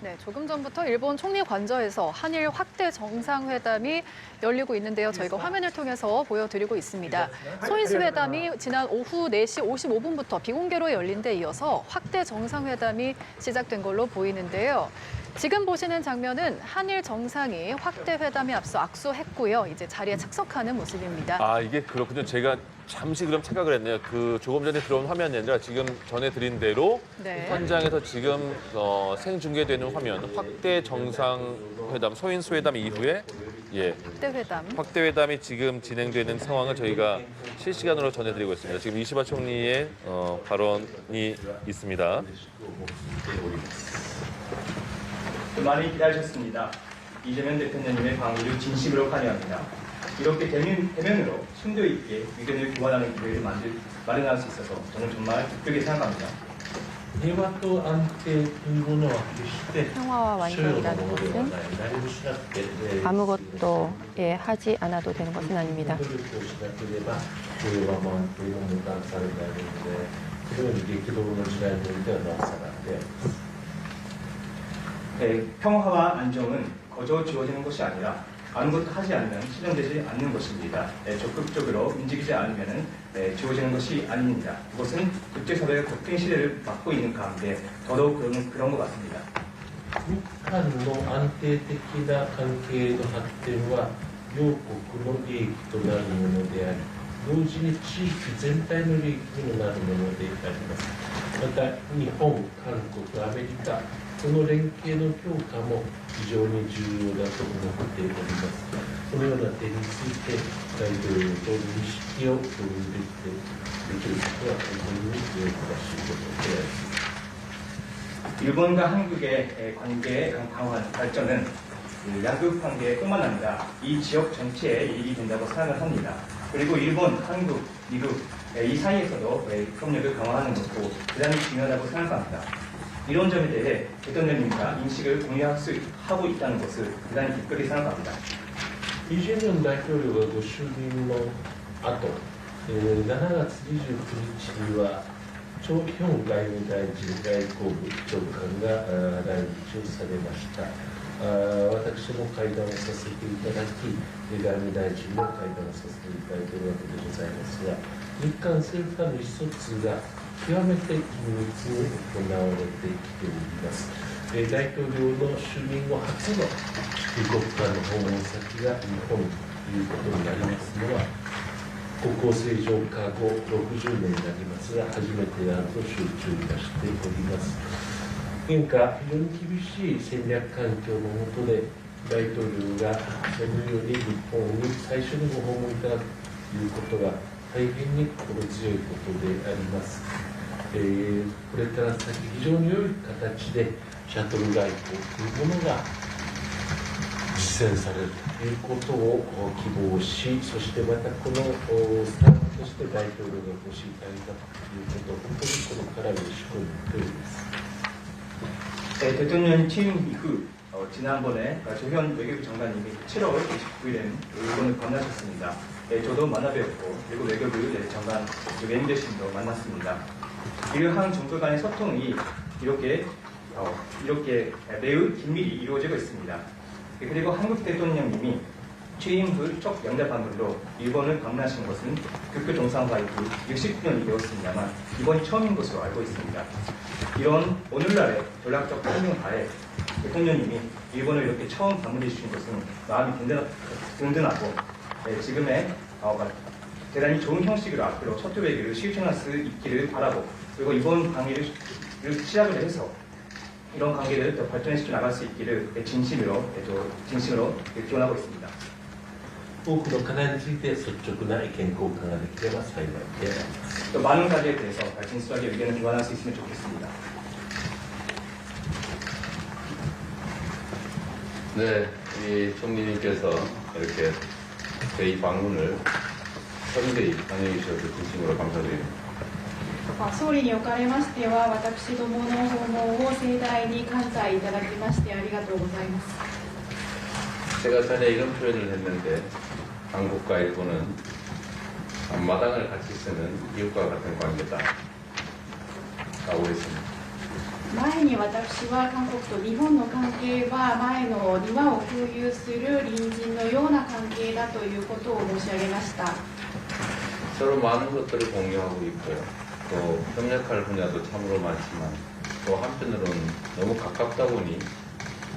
네, 조금 전부터 일본 총리 관저에서 한일 확대 정상회담이 열리고 있는데요. 저희가 화면을 통해서 보여드리고 있습니다. 소인수 회담이 지난 오후 4시 55분부터 비공개로 열린 데 이어서 확대 정상회담이 시작된 걸로 보이는데요. 지금 보시는 장면은 한일 정상이 확대 회담에 앞서 악수했고요. 이제 자리에 착석하는 모습입니다. 아, 이게 그렇군요. 제가 잠시 그럼 착각을 했네요. 조금 전에 들어온 화면이 아니라 지금 전해드린 대로 현장에서 지금 생중계되는 화면, 확대 정상회담, 소인수 회담 이후에 확대 회담이 지금 진행되는 상황을 저희가 실시간으로 전해드리고 있습니다. 지금 이시바 총리의 발언이 있습니다. 많이 기다리셨습니다. 이재명 대통령님의 방위를 진심으로 환영합니다. 이렇게 대면으로 심도 있게 의견을 교환하는 기회를 마련할 수 있어서 저는 정말 기쁘게 생각합니다. 평화와 완성이라는 것은 아무것도 하지 않아도 되는 것은 아닙니다. 평화와 안정은 거저 지어지는 것이 아니라 아무것도 하지 않으면 실현되지 않는 것입니다. 적극적으로 움직이지 않으면 지어지는 것이 아닙니다. 그것은 국제사회의 격변 시대를 맞고 있는 가운데 더더욱 그런 것 같습니다. 日韓の安定的な関係の発展は両国の利益となるものであり、同時に地域全体の利益にもなるものであります。また日本、韓国、アメリカこの連携の強化も非常に重要だと思っております。このような点について大統領と認識を共有できることは本当に喜ばしいことであります。 일본과 한국의 관계의 강화한 발전은 양국 관계뿐만 아니라 이 지역 전체에 이익이 된다고 생각을 합니다. 그리고 일본, 한국, 미국 이 사이에서도 협력을 강화하는 것도 대단히 중요하다고 생각합니다. 이런 점에 대해 대통령님과 인식을 공유하고 있다는 것을 대단히 기쁘게 생각합니다. 이재명 대통령가ご就任の後、7月29日にはチョ・ヒョン外務大臣外交部長官が来日をされました。私も会談をさせていただき、外務大臣も会談をさせていただいているわけでございますが、日韓政府間の意思疎通が極めて緊密に行われてきております。大統領の就任後初の2国間の訪問先が日本ということになりますのは、国交正常化後60年になりますが、初めてであると承知いたしております。現下、非常に厳しい戦略環境の下で、大統領がそのように日本に最初にご訪問いただくということが、大変に心強いことであります。これから先非常に良い形でシャトル外交というものが実践されるということを希望し、そしてまたこのスタンドとして大統領がご支援いただいたということを本当にこれから嬉しく思っております。 대통령 취임 이후 지난번에 조현 외교부 장관님이 7월 29일에 일본을 방문하셨습니다. 저도 만나뵙고 그리고 외교부 장관 외무대신도 만났습니다. 이러한 정부 간의 소통이 이렇게 매우 긴밀히 이루어지고 있습니다. 그리고 한국 대통령님이 취임 후 첫 영대 방문으로 일본을 방문하신 것은 국교 정상화 이후 69년이 되었습니다만 이번이 처음인 것으로 알고 있습니다. 이런 오늘날의 전략적 환경하에 대통령님이 일본을 이렇게 처음 방문해 주신 것은 마음이 든든하고 지금의 대단히 좋은 형식으로 앞으로 첫째 외교를 실천할 수 있기를 바라고 그리고 이번 강의를 시작을 해서 이런 관계를 더 발전시켜 나갈 수 있기를 진심으로 기원하고 있습니다. 多くの課題について率直な意見交換ができれば幸いであります。 또 많은 가지에 대해서 진솔하게 의견을 교환할 수 있으면 좋겠습니다. 네, 이 총리님께서 이렇게 저희 방문을 서류대히 환영해 주셔서 진심으로 감사드립니다. 総理におかれましては、私どもの訪問を盛大に関西いただきましてありがとうございます。 제가 전에 이런 표현을 했는데 한국과 일본은 앞마당을 같이 쓰는 이웃과 같은 관계다 라고 했습니다. 前に私は韓国と日本の関係は前の庭を共有する隣人のような関係だということを申し上げました。 서로 많은 것들을 공유하고 있고 또 협력할 분야도 참으로 많지만 또 한편으로는 너무 가깝다 보니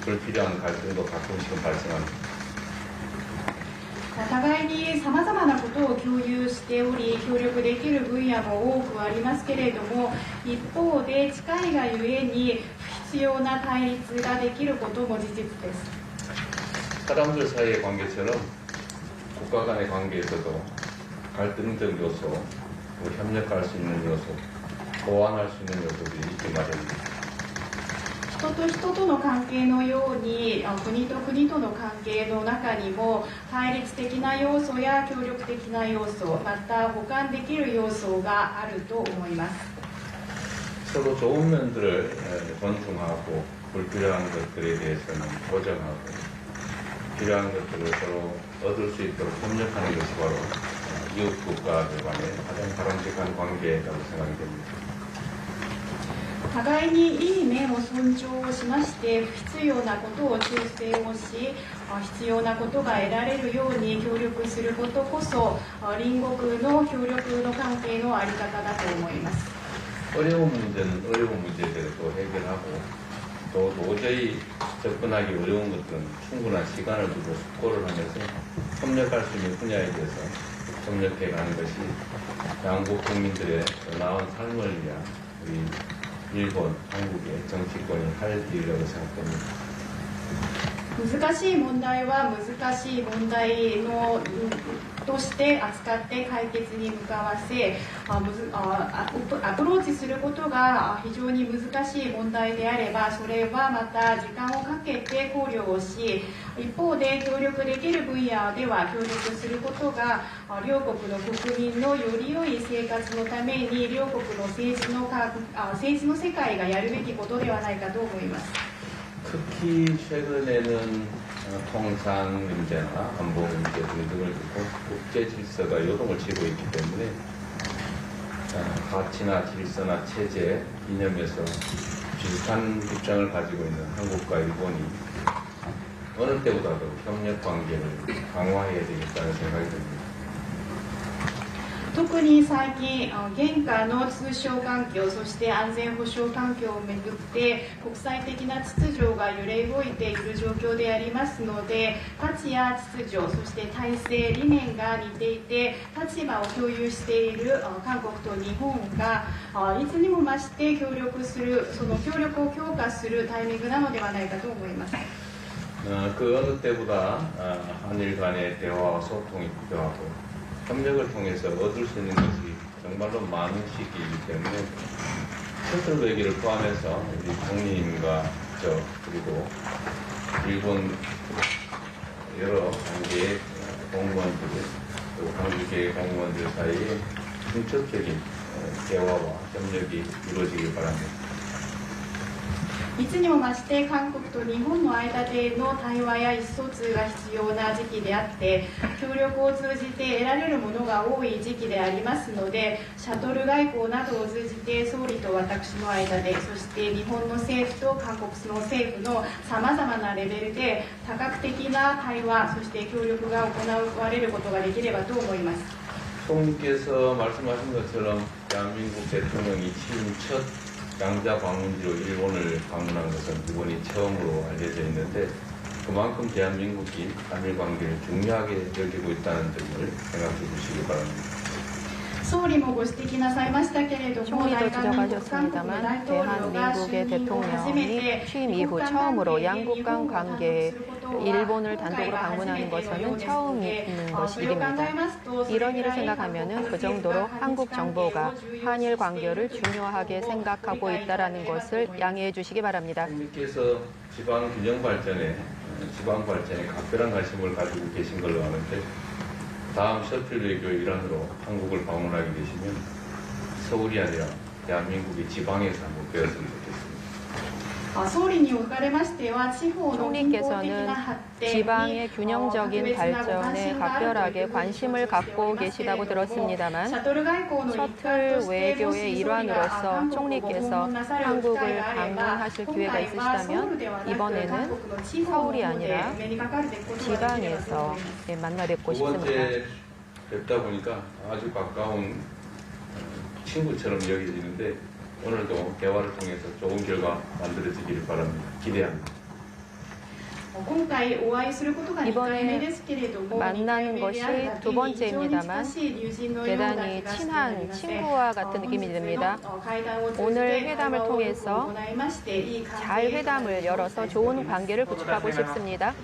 불필요한 갈등도 가끔씩은 발생합니다. 互いにさまざまなことを共有しており協力できる分野も多くありますけれども一方で近いがゆえに不必要な対立ができることも事実です。 사람들 사이의 관계처럼 국가 간의 관계에서도 갈등적 요소, 협력할 수 있는 요소, 보완할 수 있는 요소들이 있기 마련입니다. 人と人との関係のように国と国との関係の中にも対立的な要素や協力的な要素また補完できる要素があると思います。 서로 좋은 면들을 존중하고 불필요한 것들에 대해서는 보정하고 필요한 것들을 서로 얻을 수 있도록 협력하는 것이 바로 이웃 국가들 간의 가장 바람직한 관계라고 생각이 됩니다. 互いにいい面を尊重しまして不必要なことを修正をし必要なことが得られるように協力することこそ隣国の協力の関係の在り方だと思います。 어려운 문제는 어려운 문제대로 또 해결하고 또 도저히 접근하기 어려운 것들은 충분한 시간을 두고 숙고를 하면서 협력할 수 있는 분야에 대해서 협력해 가는 것이 양국 국민들의 더 나은 삶을 위한 우리 일본, 한국의 정치권이 할 일이라고 생각됩니다. 難しい問題は難しい問題のとして扱って解決に向かわせアプローチすることが非常に難しい問題であればそれはまた時間をかけて考慮をし一方で協力できる分野では協力することが両国の国民のより良い生活のために両国の政治の世界がやるべきことではないかと思います。 특히 최근에는 통상 문제나 안보 문제 등등을 두고 국제 질서가 요동을 치고 있기 때문에 가치나 질서나 체제, 이념에서 비슷한 입장을 가지고 있는 한국과 일본이 어느 때보다도 협력 관계를 강화해야 되겠다는 생각이 듭니다. 特に最近、現下の通商環境、そして安全保障環境をめぐって国際的な秩序が揺れ動いている状況でありますので、価値や秩序、そして体制、理念が似ていて、立場を共有している韓国と日本がいつにも増して協力する、その協力を強化するタイミングなのではないかと思います。 그 어느 때보다 한일 간의 대화와 소통이 필요하고 협력을 통해서 얻을 수 있는 것이 정말로 많은 시기이기 때문에 셔틀 배기를 포함해서 우리 총리님과 저 그리고 일본 여러 단계의 공무원들 또 한국의 공무원들 사이에 중첩적인 대화와 협력이 이루어지길 바랍니다. いつにも増して韓国と日本の間での対話や意思疎通が必要な時期であって協力を通じて得られるものが多い時期でありますのでシャトル外交などを通じて総理と私の間でそして日本の政府と韓国の政府のさまざまなレベルで多角的な対話そして協力が行われることができればと思います。 총리께서 말씀하신 것처럼 대한민국 대통령이 취임 첫 양자 방문지로 일본을 방문한 것은 이번이 처음으로 알려져 있는데 그만큼 대한민국이 한일 관계를 중요하게 여기고 있다는 점을 생각해 주시기 바랍니다. 総理もご指摘なさいましたけれども、 총리도 지적하셨습니다만 대한민국의 대통령이 취임 이후 처음으로 양국 간 관계에 일본을 단독으로 방문하는 것은 처음 있는 것입니다. 이런 일을 생각하면 그 정도로 한국 정부가 한일 관계를 중요하게 생각하고 있다는 것을 양해해 주시기 바랍니다. 총리께서 지방 균형 발전에 각별한 관심을 가지고 계신 걸로 아는데 다음 셔틀 외교 일환으로 한국을 방문하게 되시면 서울이 아니라 대한민국의 지방에서 한번 뵈었으면 좋겠습니다. 総理におかれましては地方の均衡的 총리께서는 な発展に 지방의 균형적인 발전에 각별하게 관심을 갖고 계시다고 들었습니다만 셔틀 외교의 일환으로서 총리께서 한국을 방문하실 기회가 있으시다면 이번에는 서울이 아니라 지방에서 만나 뵙고 싶습니다. 어제 뵙다 보니까 아주 가까운 친구처럼 여겨지는데 오늘도 대화를 통해서 좋은 결과 만들어지기를 바랍니다. 기대합니다. 이번에 만나는 것이 두 번째입니다만 대단히 친한 친구와 같은 느낌이 듭니다. 오늘 회담을 통해서 잘 회담을 열어서 좋은 관계를 구축하고 싶습니다.